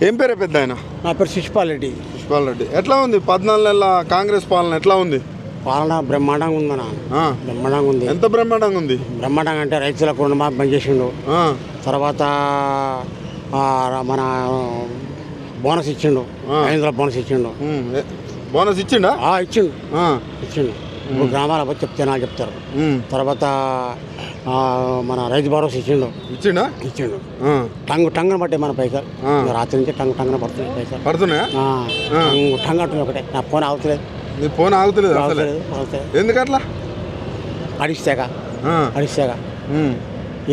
ఏం పేరే పెద్ద ఆయన? నా పేరు శిశుపాల్ రెడ్డి. ఎట్లా ఉంది 14 నెలల కాంగ్రెస్ పాలన? ఎట్లా ఉంది పాలన? బ్రహ్మాండంగా ఉంది మన బ్రహ్మాండంగా ఉంది. ఎంత బ్రహ్మాండంగా ఉంది? బ్రహ్మాండంగా అంటే రైతులకు రుణమాఫీ బంద్ చేసిండు. తర్వాత మన బోనస్ ఇచ్చిండు, 500 బోనస్ ఇచ్చిండు. బోనస్ ఇచ్చిండా? ఇచ్చిండు. ఇప్పుడు గ్రామాల పోయి చెప్తారు. తర్వాత మన రైతు భరోసా ఇచ్చిండు. టంగుని బట్టే మన పైసలు రాత్రి నుంచి టంగున పడుతున్నాయి పైసలు. పడుతున్నాయా? టంగు అంటున్నాయి ఒకటే. నా ఫోన్ ఆగుతలేదు. నీ ఫోన్ ఆగుతలేదు ఎందుకట్లా? అడిస్తాక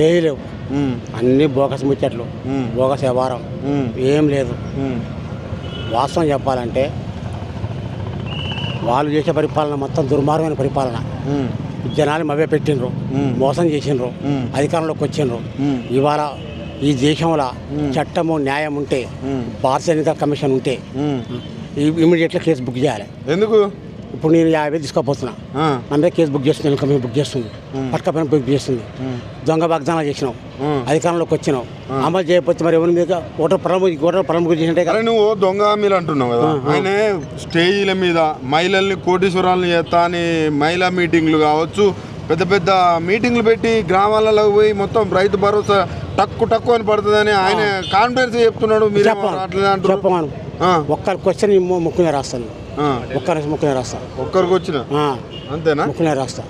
ఏమీ లేవు, అన్నీ బోగస్ ముచ్చట్లు, బోగస్ వ్యవహారం, ఏం లేదు. వాస్తవం చెప్పాలంటే వాళ్ళు చేసే పరిపాలన మొత్తం దుర్మార్గమైన పరిపాలన. జనాలు మభ్య పెట్టిండ్రు, మోసం చేసిండ్రు, అధికారంలోకి వచ్చిండ్రు. ఇవాళ ఈ దేశంలో చట్టము న్యాయం ఉంటే, భారత ఎన్నికల కమిషన్ ఉంటే ఇమీడియట్గా కేసు బుక్ చేయాలి. ఎందుకు? ఇప్పుడు నేను 50 తీసుకోపోతున్నా, నా మీద కేసు బుక్ చేస్తుంది, కమిషన్ బుక్ చేస్తుంది, పట్టుకపోయిన బుక్ చేస్తుంది. దొంగ వాగ్దానాలు చేసినావు, అధికారంలోకి వచ్చినావు, అమలు చేయకపోతే మరి ఎవరి మీద ఓటర్ ప్రముఖ చేసినట్టే కదా. నువ్వు దొంగ హామీలు అంటున్నావు కదా. ఆయన స్టేజీల మీద మహిళల్ని కోటీశ్వరాలను చేస్తా అని మహిళా మీటింగ్లు కావచ్చు, పెద్ద పెద్ద మీటింగ్లు పెట్టి గ్రామాలలో పోయి మొత్తం రైతు భరోసా టక్కు అని పడుతుందని ఆయన కాన్ఫిడెన్స్ చెప్తున్నాడు. మీరు చెప్పమను, ఒక్కరికి క్వశ్చన్ ముక్కునే రాస్తాను, ఒక్కరికి ముక్కునే రాస్తా. ఒక్కరికి వచ్చిన అంతేనా? ముక్కునే రాస్తా.